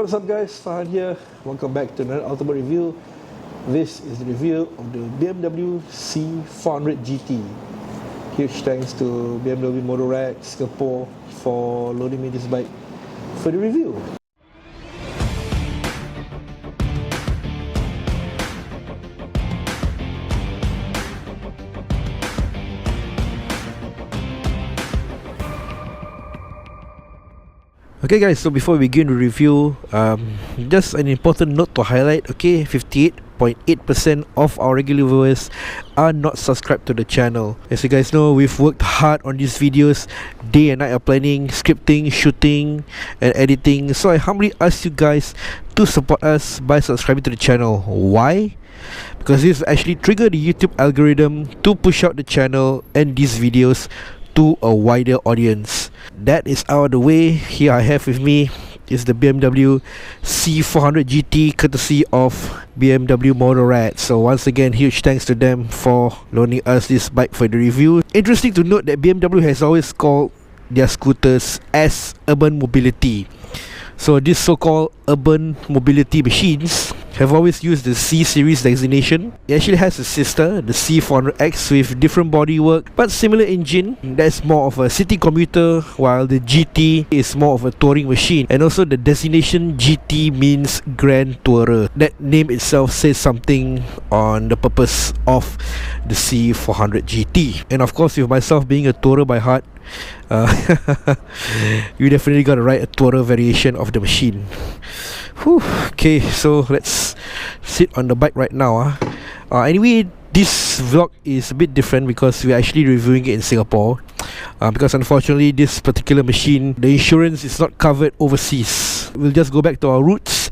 What's up guys, Farhan here. Welcome back to another ultimate review. This is the review of the BMW C400 GT. Huge thanks to BMW Motorrad Singapore for loaning me this bike for the review. Okay guys, so before we begin the review, just an important note to highlight. Okay, 58.8% of our regular viewers are not subscribed to the channel. As you guys know, we've worked hard on these videos, day and night of planning, scripting, shooting and editing. So I humbly ask you guys to support us by subscribing to the channel. Why? Because this will actually trigger the YouTube algorithm to push out the channel and these videos to a wider audience. That is out of the way. Here I have with me is the BMW C400 GT, courtesy of BMW Motorrad. So once again, huge thanks to them for loaning us this bike for the review. Interesting to note that BMW has always called their scooters as urban mobility. So these so-called urban mobility machines have always used the C series designation. It actually has a sister, the C400X, with different bodywork but similar engine. That's more of a city commuter, while the GT is more of a touring machine. And also the designation GT means Grand Tourer. That name itself says something on the purpose of the C400 GT. And of course, with myself being a tourer by heart, you definitely gotta ride a tourer variation of the machine. Whew. Okay, so let's sit on the bike right now. Anyway, this vlog is a bit different because we're actually reviewing it in Singapore, because unfortunately this particular machine, the insurance is not covered overseas. We'll just go back to our roots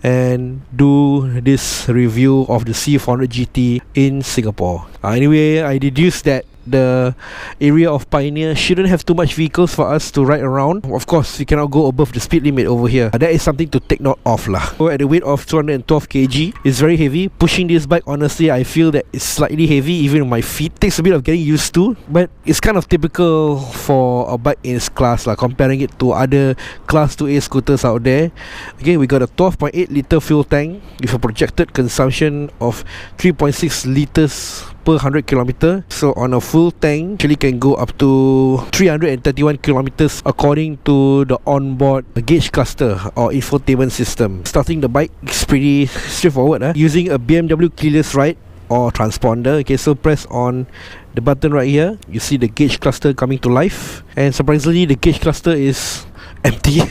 and do this review of the C400 GT in Singapore. Anyway, I deduced that the area of Pioneer shouldn't have too much vehicles for us to ride around. Of course, we cannot go above the speed limit over here. That is something to take note of lah. So at the weight of 212 kg, it's very heavy. Pushing this bike, honestly, I feel that it's slightly heavy even on my feet. Takes a bit of getting used to, but it's kind of typical for a bike in its class lah, comparing it to other class 2A scooters out there. Okay, we got a 12.8 litre fuel tank with a projected consumption of 3.6 litres per 100 km. So on a full tank, actually can go up to 331 km according to the onboard gauge cluster or infotainment system. Starting the bike is pretty straightforward, using a BMW keyless ride or transponder. Okay, so press on the button right here, you see the gauge cluster coming to life, and surprisingly the gauge cluster is empty.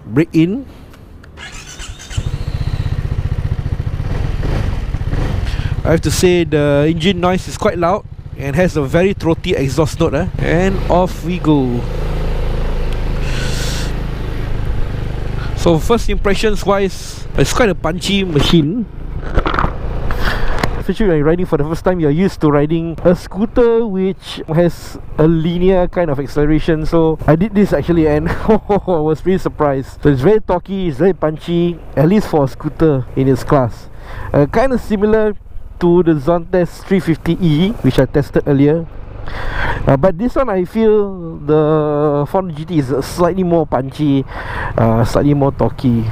Brake in. I have to say the engine noise is quite loud and has a very throaty exhaust note, and off we go. So first impressions wise, it's quite a punchy machine. Especially when you're riding for the first time, you're used to riding a scooter which has a linear kind of acceleration. So I did this actually, and I was pretty surprised. So it's very torquey, it's very punchy, at least for a scooter in its class. Kind of similar to the Zontes 350E, which I tested earlier, but this one I feel the 400 GT is slightly more punchy, slightly more torquey.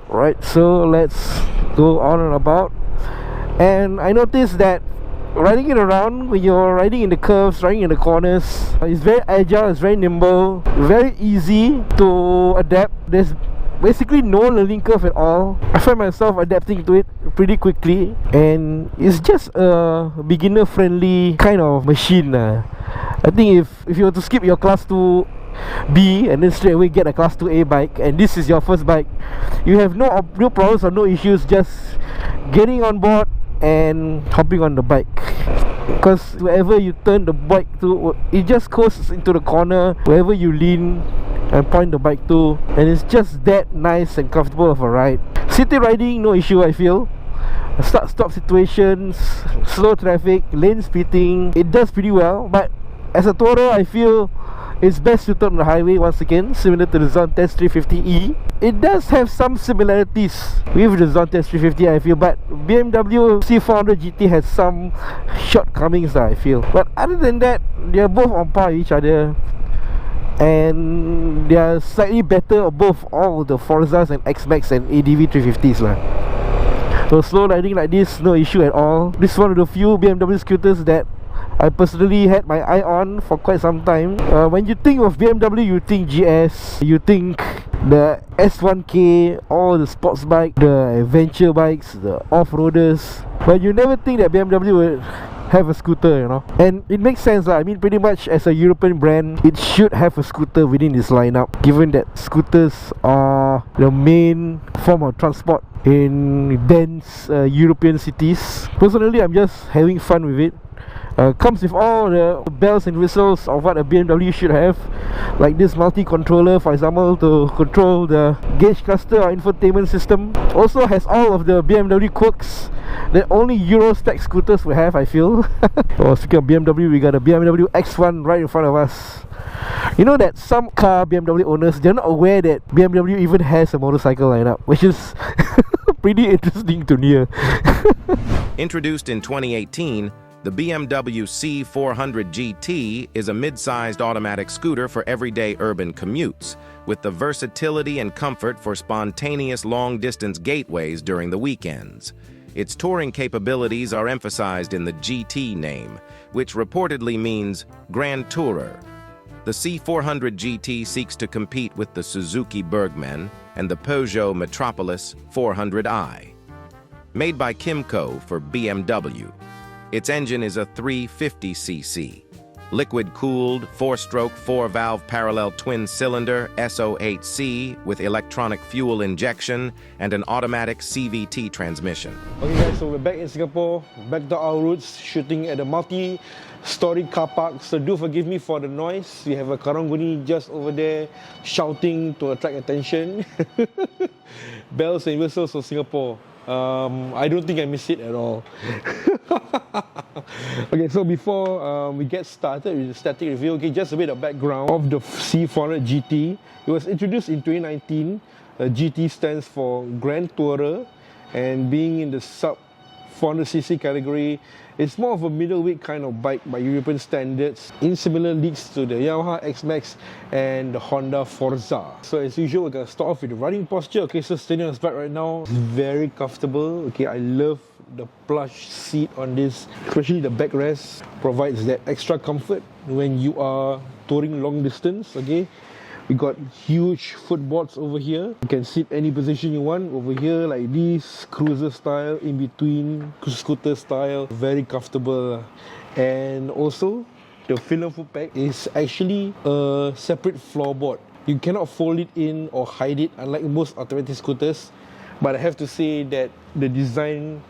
Right, so let's go on and about. And I noticed that riding it around, when you're riding in the curves, riding in the corners, it's very agile, it's very nimble, very easy to adapt. There's basically no learning curve at all. I find myself adapting to it pretty quickly, and it's just a beginner friendly kind of machine. I think if you were to skip your class 2B and then straight away get a class 2A bike, and this is your first bike, you have no problems or no issues just getting on board and hopping on the bike. Because wherever you turn the bike to, it just goes into the corner. Wherever you lean and point the bike to, and it's just that nice and comfortable of a ride. City riding, no issue I feel. Start-stop situations, slow traffic, lane splitting, it does pretty well. But as a tourer, I feel it's best suited on the highway once again, similar to the Zontes 350E. It does have some similarities with the Zontes 350, I feel, but BMW C400 GT has some shortcomings, I feel. But other than that, they are both on par with each other. and they are slightly better above all the Forzas and X-Max and ADV 350s lah. So slow riding like this, no issue at all. This is one of the few BMW scooters that I personally had my eye on for quite some time. When you think of BMW, you think GS, you think the S1K, all the sports bike, the adventure bikes, the off-roaders, but you never think that BMW would have a scooter, you know. And it makes sense lah. I mean, pretty much as a European brand, it should have a scooter within its lineup, given that scooters are the main form of transport in dense European cities. Personally, I'm just having fun with it. Comes with all the bells and whistles of what a BMW should have, like this multi-controller, for example, to control the gauge cluster or infotainment system. Also has all of the BMW quirks that only Euro spec scooters will have, I feel. Oh, speaking of BMW, we got a BMW X1 right in front of us. You know that some car BMW owners, they're not aware that BMW even has a motorcycle lineup, which is pretty interesting to hear. Introduced in 2018, the BMW C400 GT is a mid-sized automatic scooter for everyday urban commutes, with the versatility and comfort for spontaneous long-distance getaways during the weekends. Its touring capabilities are emphasized in the GT name, which reportedly means Grand Tourer. The C400 GT seeks to compete with the Suzuki Bergman and the Peugeot Metropolis 400i. Made by Kimco for BMW, its engine is a 350cc, liquid-cooled, 4-stroke, 4-valve parallel twin-cylinder SO8C with electronic fuel injection and an automatic CVT transmission. Okay guys, so we're back in Singapore, back to our roots, shooting at a multi-story car park. So do forgive me for the noise. We have a Karang-Guni just over there shouting to attract attention. Bells and whistles of Singapore. I don't think I miss it at all. Okay, so before we get started with the static review, okay, just a bit of background of the C400 GT. It was introduced in 2019. GT stands for Grand Tourer, and being in the sub 400cc category, it's more of a middleweight kind of bike by European standards, in similar leagues to the Yamaha X-Max and the Honda Forza. So as usual, we're going to start off with the riding posture. Okay, so standing on this bike right now, it's very comfortable. Okay, I love the plush seat on this, especially the backrest provides that extra comfort when you are touring long distance. Okay, we got huge footboards over here. You can sit any position you want over here, like this, cruiser style, in between, scooter style, very comfortable. And also, the film foot pack is actually a separate floorboard. You cannot fold it in or hide it, unlike most automatic scooters. But I have to say that the design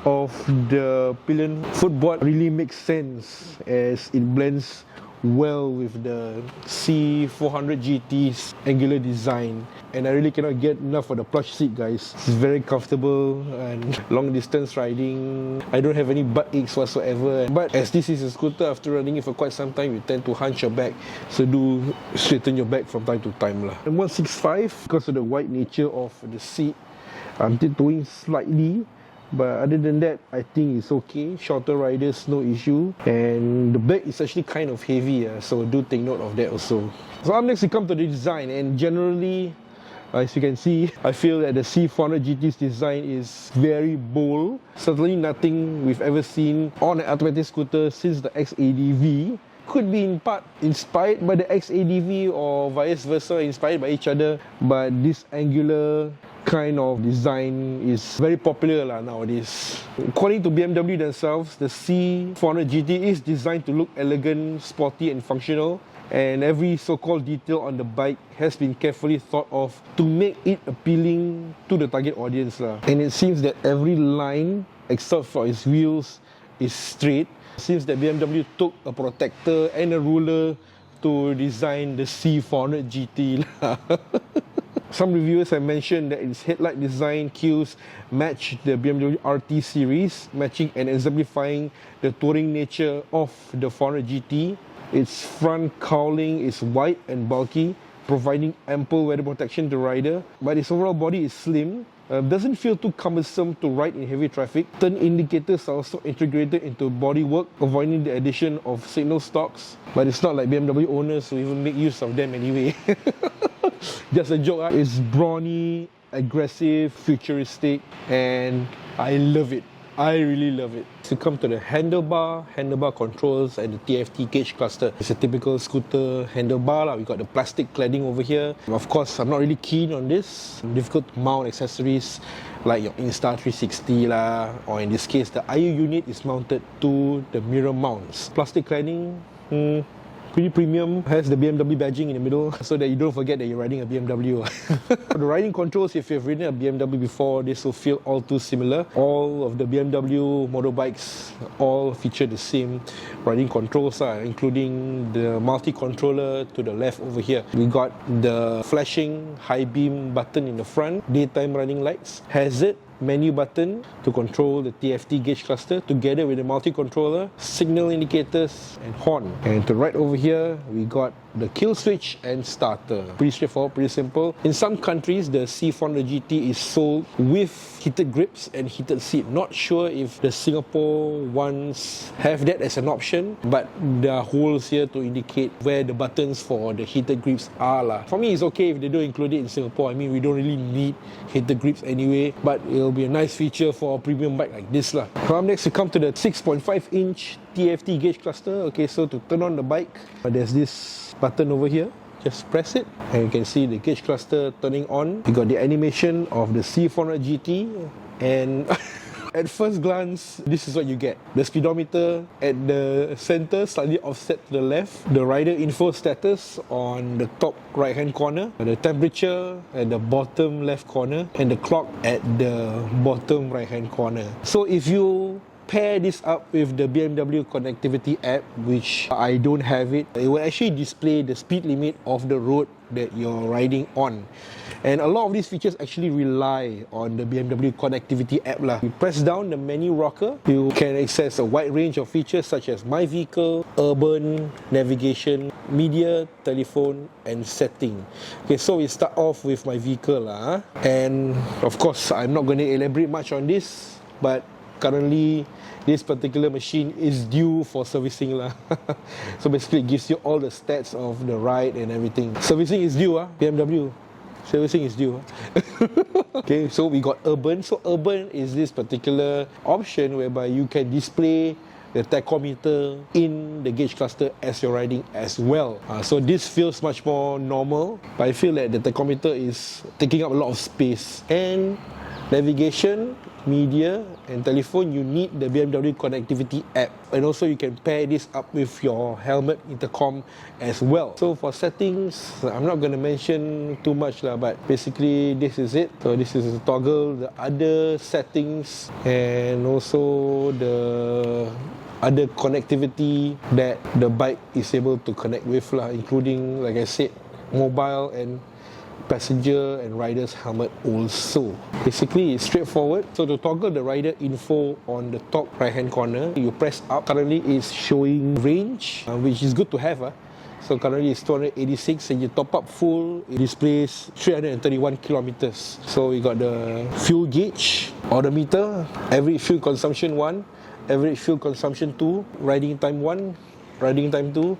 of the pillion footboard really makes sense, as it blends well with the C400 GT's angular design. And I really cannot get enough of the plush seat, guys. It's very comfortable and long distance riding. I don't have any butt aches whatsoever. But as this is a scooter, after riding it for quite some time, you tend to hunch your back. So do straighten your back from time to time lah. And 165, because of the wide nature of the seat, I'm tiptoeing slightly. But other than that, I think it's okay. Shorter riders, no issue. And the bag is actually kind of heavy, so do take note of that also. So up next we come to the design, and generally, as you can see, I feel that the C400 GT's design is very bold. Certainly nothing we've ever seen on an automatic scooter since the XADV. Could be in part inspired by the XADV or vice versa, inspired by each other. But this angular kind of design is very popular nowadays. According to BMW themselves, the C400 GT is designed to look elegant, sporty and functional, and every so-called detail on the bike has been carefully thought of to make it appealing to the target audience. And it seems that every line, except for its wheels, is straight. It seems that BMW took a protector and a ruler to design the C400 GT. Some reviewers have mentioned that its headlight design cues match the BMW RT series, matching and exemplifying the touring nature of the 400 GT. Its front cowling is wide and bulky, providing ample weather protection to the rider, but its overall body is slim. Doesn't feel too cumbersome to ride in heavy traffic. Turn indicators are also integrated into bodywork, avoiding the addition of signal stalks. But it's not like BMW owners who even make use of them anyway. Just a joke. It's brawny, aggressive, futuristic, and I love it. I really love it. To come to the handlebar controls and the TFT gauge cluster. It's a typical scooter handlebar. We got the plastic cladding over here. Of course, I'm not really keen on this. Difficult to mount accessories like your Insta360 lah, or in this case, the IU unit is mounted to the mirror mounts. Plastic cladding, pretty premium. Has the BMW badging in the middle so that you don't forget that you're riding a BMW. The riding controls, if you've ridden a BMW before, this will feel all too similar. All of the BMW motorbikes all feature the same riding controls, including the multi-controller to the left over here. We got the flashing high beam button in the front, daytime running lights, hazard menu button to control the TFT gauge cluster together with the multi-controller, signal indicators and horn. And to right over here, we got the kill switch and starter. Pretty straightforward, pretty simple. In some countries, the C400 GT is sold with heated grips and heated seat. Not sure if the Singapore ones have that as an option, but there are holes here to indicate where the buttons for the heated grips are lah. For me, it's okay if they don't include it in Singapore. I mean, we don't really need heated grips anyway, but it'll be a nice feature for a premium bike like this lah. Up next, we come to the 6.5-inch TFT gauge cluster. Okay, so to turn on the bike, there's this button over here. Just press it and you can see the gauge cluster turning on. You got the animation of the C400 GT, and at first glance, this is what you get. The speedometer at the center, slightly offset to the left. The rider info status on the top right hand corner. The temperature at the bottom left corner. And the clock at the bottom right hand corner. So if you pair this up with the BMW connectivity app, which I don't have it, it will actually display the speed limit of the road that you're riding on. And a lot of these features actually rely on the BMW connectivity app lah. You press down the menu rocker, you can access a wide range of features such as My Vehicle, Urban, Navigation, Media, Telephone and Setting. Okay, so we start off with My Vehicle lah. And of course, I'm not going to elaborate much on this, but currently this particular machine is due for servicing lah. So basically it gives you all the stats of the ride and everything. Servicing is due BMW. Servicing is due. Okay, so we got Urban. So Urban is this particular option whereby you can display the tachometer in the gauge cluster as you're riding as well. So this feels much more normal, but I feel that the tachometer is taking up a lot of space. And navigation, media and telephone, you need the BMW connectivity app, and also you can pair this up with your helmet intercom as well. So for settings, I'm not going to mention too much lah, but basically this is it. So this is the toggle, the other settings and also the other connectivity that the bike is able to connect with lah, including, like I said, mobile and passenger and rider's helmet also. Basically it's straightforward. So to toggle the rider info on the top right hand corner, you press up. Currently it's showing range, which is good to have. So currently it's 286 and you top up full, it displays 331 kilometers. So we got the fuel gauge, odometer, average fuel consumption 1, average fuel consumption 2, riding time 1, riding time 2.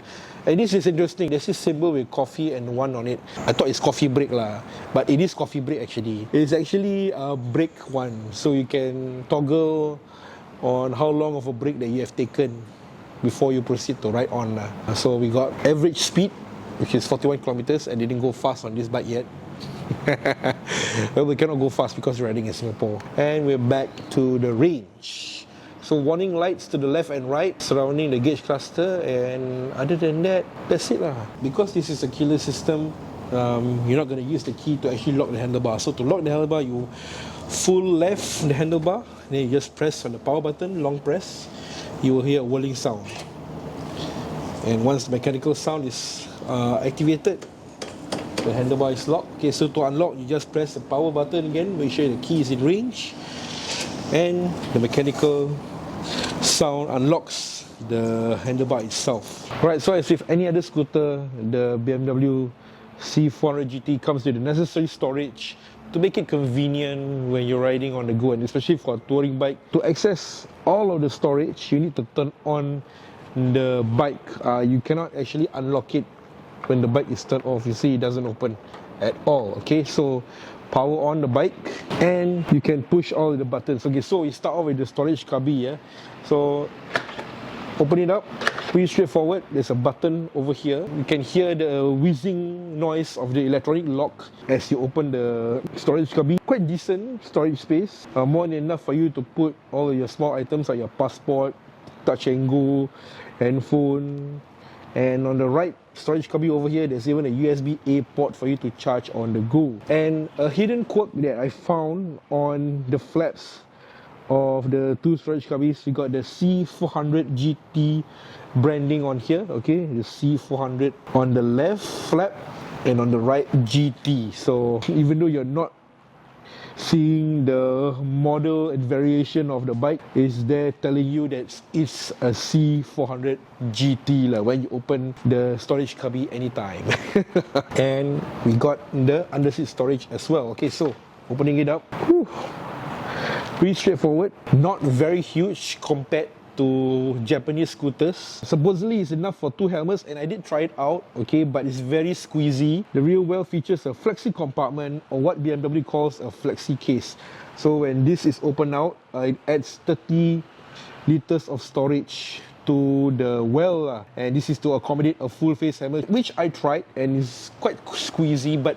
And this is interesting. There's this symbol with coffee and 1 on it. I thought it's coffee break lah, but it is coffee break actually. It's actually a break 1, so you can toggle on how long of a break that you have taken before you proceed to ride on lah. So we got average speed, which is 41 kilometers. I didn't go fast on this bike yet. Well, we cannot go fast because we're riding in Singapore. And we're back to the range. So warning lights to the left and right surrounding the gauge cluster, and other than that, that's it lah. Because this is a keyless system, you're not going to use the key to actually lock the handlebar. So to lock the handlebar, you full left the handlebar, then you just press on the power button, long press, you will hear a whirling sound. And once the mechanical sound is activated, the handlebar is locked. Okay, so to unlock, you just press the power button again, make sure the key is in range, and the mechanical sound unlocks the handlebar itself. Right, so as with any other scooter, the BMW C400 GT comes with the necessary storage to make it convenient when you're riding on the go, and especially for a touring bike. To access all of the storage, you need to turn on the bike. You cannot actually unlock it when the bike is turned off. You see, it doesn't open at all. Okay, so power on the bike and you can push all the buttons. Okay, so we start off with the storage cubby. Yeah, so open it up, pretty straightforward. There's a button over here. You can hear the whizzing noise of the electronic lock as you open the storage cubby. Quite decent storage space, more than enough for you to put all your small items like your passport, touch and go, handphone. And on the right storage cubby over here, there's even a USB-A port for you to charge on the go. And a hidden quirk that I found on the flaps of the two storage cubbies, we got the C400 GT branding on here. Okay, the C400 on the left flap and on the right GT. So even though you're not seeing the model and variation of the bike, is there telling you that it's a C400 GT when you open the storage cubby anytime. And we got the underseat storage as well. Okay, so opening it up, pretty straightforward, not very huge compared to Japanese scooters. Supposedly it's enough for 2 helmets, and I did try it out, okay, but it's very squeezy. The rear well features a flexi compartment, or what BMW calls a flexi case. So when this is opened out, it adds 30 liters of storage to the well, and this is to accommodate a full face helmet, which I tried, and it's quite squeezy, but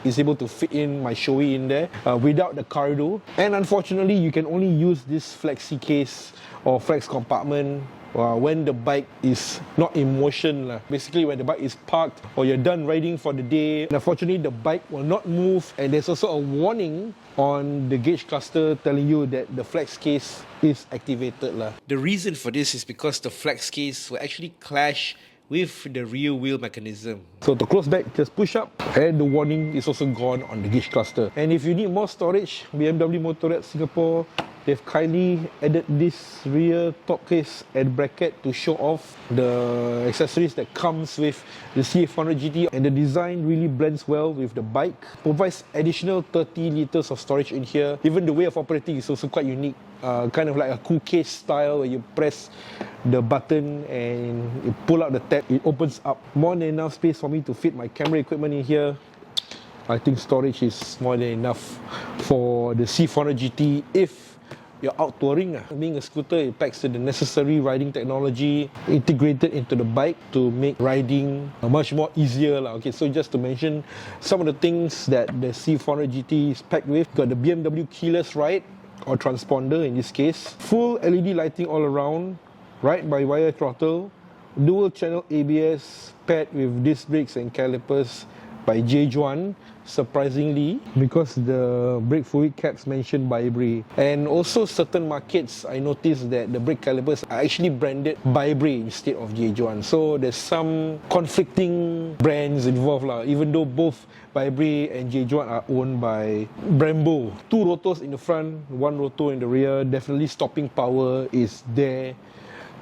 is able to fit in my Shoei in there without the cardo. And unfortunately, you can only use this flexi case or flex compartment when the bike is not in motion. Basically, when the bike is parked or you're done riding for the day. And unfortunately, the bike will not move, and there's also a warning on the gauge cluster telling you that the flex case is activated. The reason for this is because the flex case will actually clash with the rear wheel mechanism. So to close back, just push up, and the warning is also gone on the gauge cluster. And if you need more storage, BMW Motorrad Singapore, they've kindly added this rear top case and bracket to show off the accessories that comes with the C400 GT, and the design really blends well with the bike. Provides additional 30 liters of storage in here. Even the way of operating is also quite unique. Kind of like a cool case style, where you press the button and you pull out the tab, it opens up. More than enough space for me to fit my camera equipment in here. I think storage is more than enough for the C400 GT if you're out touring. Being a scooter, it packs the necessary riding technology integrated into the bike to make riding much more easier. Okay, so just to mention some of the things that the C400 GT is packed with. Got the BMW keyless ride, or transponder in this case, full LED lighting all around, ride-by-wire throttle, dual channel ABS paired with disc brakes and calipers by Jejuan, surprisingly, because the brake fluid caps mentioned Bybre. And also certain markets, I noticed that the brake calipers are actually branded Bybre instead of Jejuan. So there's some conflicting brands involved, even though both Bybre and Jejuan are owned by Brembo. 2 rotors in the front, 1 rotor in the rear. Definitely stopping power is there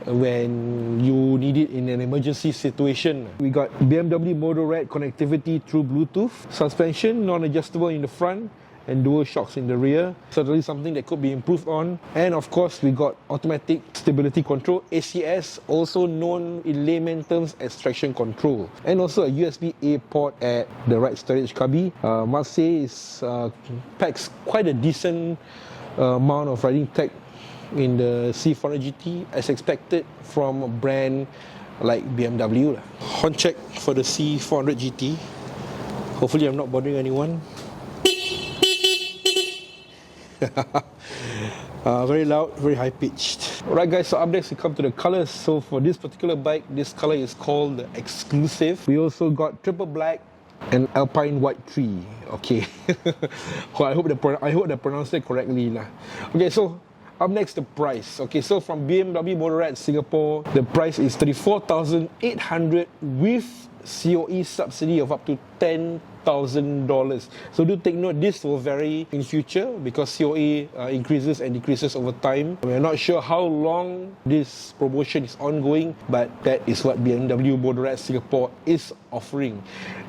when you need it in an emergency situation. We got BMW Motorrad connectivity through Bluetooth, suspension non-adjustable in the front, and dual shocks in the rear. Certainly something that could be improved on. And of course, we got automatic stability control, ACS, also known in layman terms as traction control. And also a USB-A port at the right storage cubby. Must say, packs quite a decent amount of riding tech in the C400 GT, as expected from a brand like BMW. Horn check for the C400 GT. Hopefully I'm not bothering anyone. Very loud, very high pitched. Alright guys, so up next we come to the colors. So for this particular bike, this color is called the Exclusive. We also got triple black and Alpine White 3. Okay. I hope I pronounced it correctly. Okay, so Up next, the price. Okay, so from BMW Motorrad Singapore, the price is 34,800 with COE subsidy of up to $10,000. So do take note, this will vary in future because COE increases and decreases over time. We are not sure how long this promotion is ongoing, but that is what BMW Motorrad Singapore is offering.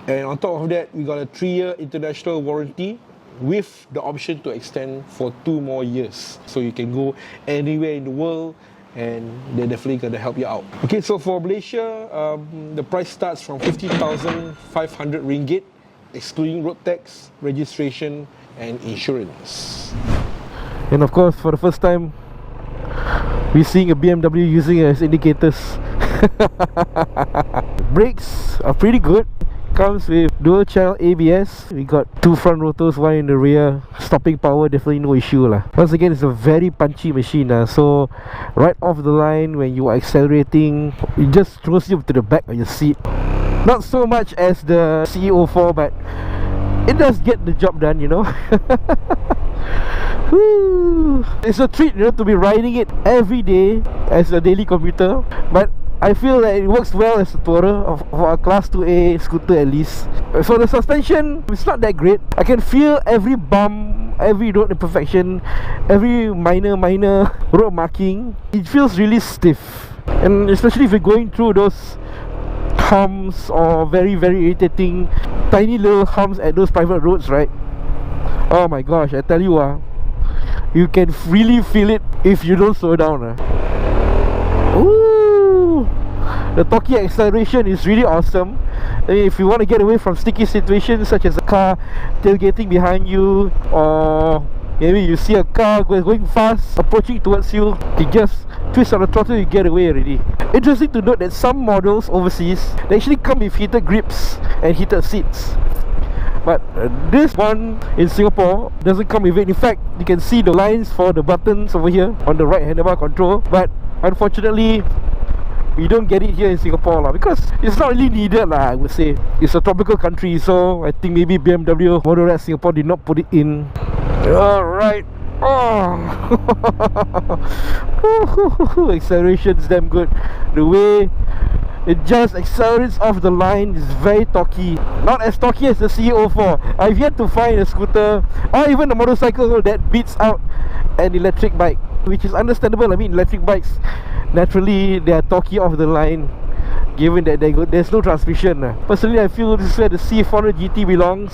And on top of that, we got a 3-year international warranty with the option to extend for 2 more years. So you can go anywhere in the world and they're definitely going to help you out. Okay, so for Malaysia, the price starts from 50,500 ringgit, excluding road tax, registration and insurance. And of course, for the first time, we're seeing a BMW using it as indicators. Brakes are pretty good. Comes with dual channel ABS. We got 2 front rotors, 1 in the rear. Stopping power, definitely no issue lah. Once again, it's a very punchy machine so right off the line when you are accelerating, it just throws you to the back of your seat. Not so much as the CEO4, but it does get the job done, you know. It's a treat, you know, to be riding it every day as a daily commuter. But I feel that it works well as a tourer for a class 2A scooter at least. So the suspension, it's not that great. I can feel every bump, every road imperfection, every minor road marking. It feels really stiff. And especially if you're going through those humps or very irritating tiny little humps at those private roads, right? Oh my gosh, I tell you you can really feel it if you don't slow down. The torquey acceleration is really awesome. I mean, if you want to get away from sticky situations such as a car tailgating behind you, or maybe you see a car going fast approaching towards you, you just twist on the throttle, you get away already. Interesting to note that some models overseas, they actually come with heated grips and heated seats. But this one in Singapore doesn't come with it. In fact, you can see the lines for the buttons over here on the right handlebar control. But unfortunately, we don't get it here in Singapore because it's not really needed I would say. It's a tropical country, so I think maybe BMW Motorrad Singapore did not put it in. Alright. Acceleration's damn good. The way it just accelerates off the line is very torquey. Not as torquey as the CEO4. I've yet to find a scooter or even a motorcycle that beats out an electric bike, which is understandable. I mean, electric bikes, naturally they are torquey off the line, given that there's no transmission. Personally, I feel this is where the C400 GT belongs.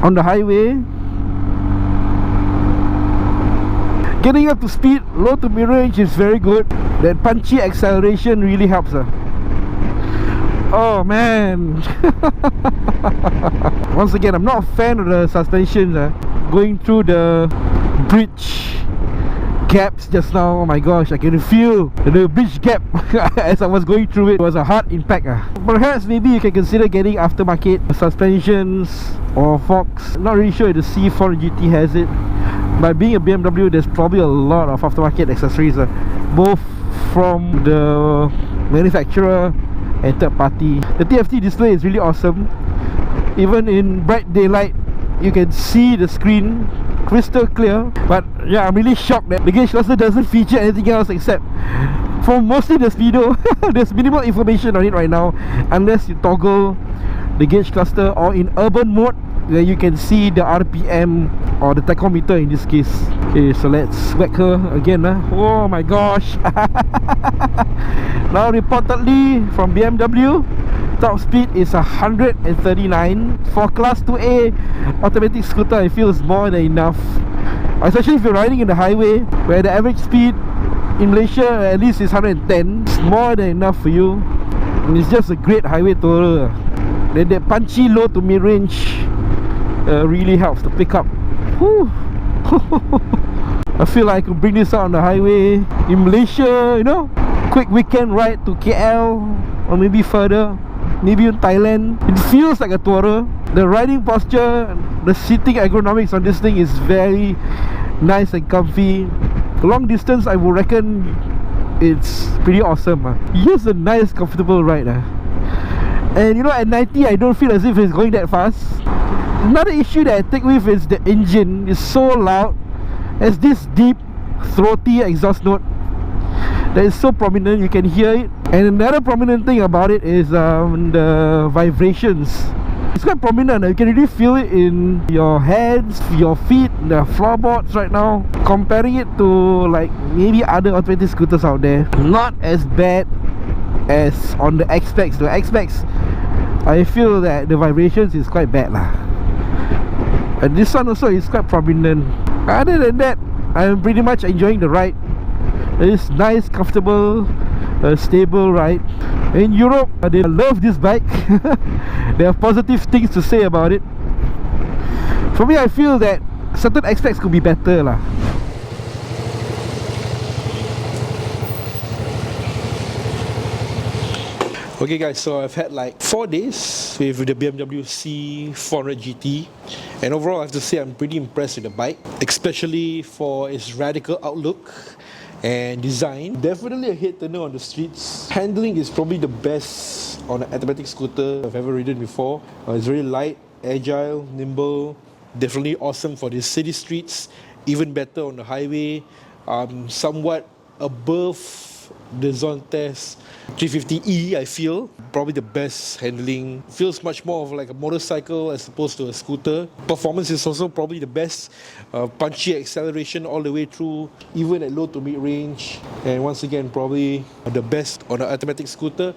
On the highway, getting up to speed, low to mid-range is very good. That punchy acceleration really helps. Oh man. Once again, I'm not a fan of the suspension. Going through the bridge gaps just now, oh my gosh, I can feel the bridge gap as I was going through it. It was a hard impact. Perhaps maybe you can consider getting aftermarket suspensions or forks. Not really sure if the C400 GT has it. By being a BMW, there's probably a lot of aftermarket accessories, both from the manufacturer and third party. The TFT display is really awesome. Even in bright daylight, you can see the screen crystal clear. But yeah, I'm really shocked that the gauge cluster doesn't feature anything else except for mostly the speedo. There's minimal information on it right now, unless you toggle the gauge cluster, or in urban mode where you can see the RPM or the tachometer in this case. Okay, so let's whack her again. Oh my gosh. Now reportedly from BMW, top speed is 139. For class 2A automatic scooter, I feel it's more than enough, especially if you're riding in the highway where the average speed in Malaysia at least is 110. It's more than enough for you, and it's just a great highway tourer. Then that punchy low to mid-range really helps to pick up. Whew. I feel like I could bring this out on the highway in Malaysia, you know, quick weekend ride to KL or maybe further, maybe in Thailand. It feels like a tourer. The riding posture, the seating ergonomics on this thing is very nice and comfy. Long distance, I would reckon it's pretty awesome. Just a nice comfortable ride. And you know, at 90 I don't feel as if it's going that fast. Another issue that I take with is the engine is so loud has this deep, throaty exhaust note that is so prominent, you can hear it. And another prominent thing about it is the vibrations. It's quite prominent. You can really feel it in your hands, your feet, the floorboards right now. Comparing it to like maybe other automatic scooters out there, not as bad as on the X-Specs. The X-Specs, I feel that the vibrations is quite bad lah. And this one also is quite prominent. Other than that, I'm pretty much enjoying the ride. It's nice, comfortable, stable ride. In Europe, they love this bike. They have positive things to say about it. For me, I feel that certain aspects could be better lah. Okay guys, so I've had like 4 days with the BMW C400 GT, and overall I have to say I'm pretty impressed with the bike, especially for its radical outlook and design. Definitely a head turner on the streets. Handling is probably the best on an automatic scooter I've ever ridden before. It's very light, agile, nimble. Definitely awesome for the city streets. Even better on the highway. Somewhat above the Zontes 350e, I feel. Probably the best handling. Feels much more of like a motorcycle as opposed to a scooter. Performance is also probably the best. Punchy acceleration all the way through, even at low to mid range. And once again, probably the best on an automatic scooter,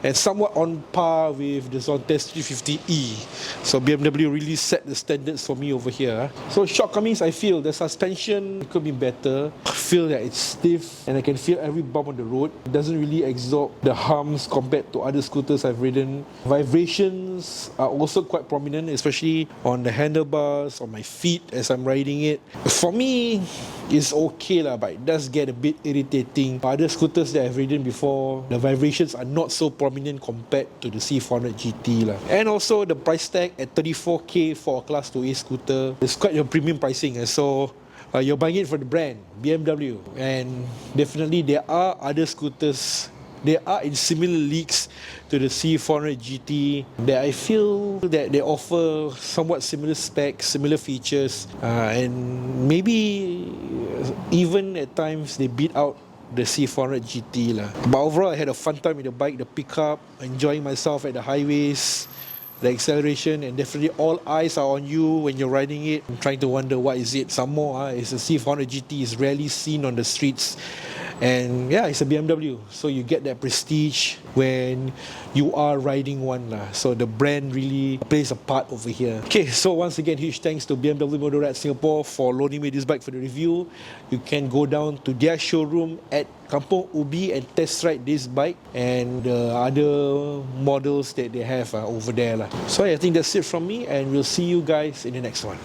and somewhat on par with the Zontes 350e. So BMW really set the standards for me over here. So shortcomings, I feel the suspension could be better. I feel that it's stiff and I can feel every bump on the road. It doesn't really absorb the humps compared to other scooters I've ridden. Vibrations are also quite prominent, especially on the handlebars, on my feet as I'm riding it. For me, it's okay lah, but it does get a bit irritating. Other scooters that I've ridden before, the vibrations are not so prominent compared to the C400 GT lah. And also the price tag at 34k for a Class 2A scooter. It's quite a premium pricing, so you're buying it for the brand BMW. And definitely there are other scooters, they are in similar leagues to the C400 GT that I feel that they offer somewhat similar specs, similar features, and maybe even at times they beat out the C400 GT lah. But overall, I had a fun time with the bike, the pickup, enjoying myself at the highways, the acceleration, and definitely all eyes are on you when you're riding it. I'm trying to wonder what is it. Some more, it's a C400 GT, is rarely seen on the streets. And yeah, it's a BMW, so you get that prestige when you are riding one lah. So the brand really plays a part over here. Okay, so once again, huge thanks to BMW Motorrad Singapore for loaning me this bike for the review. You can go down to their showroom at Kampong Ubi and test ride this bike and the other models that they have over there lah. So I think that's it from me, and we'll see you guys in the next one.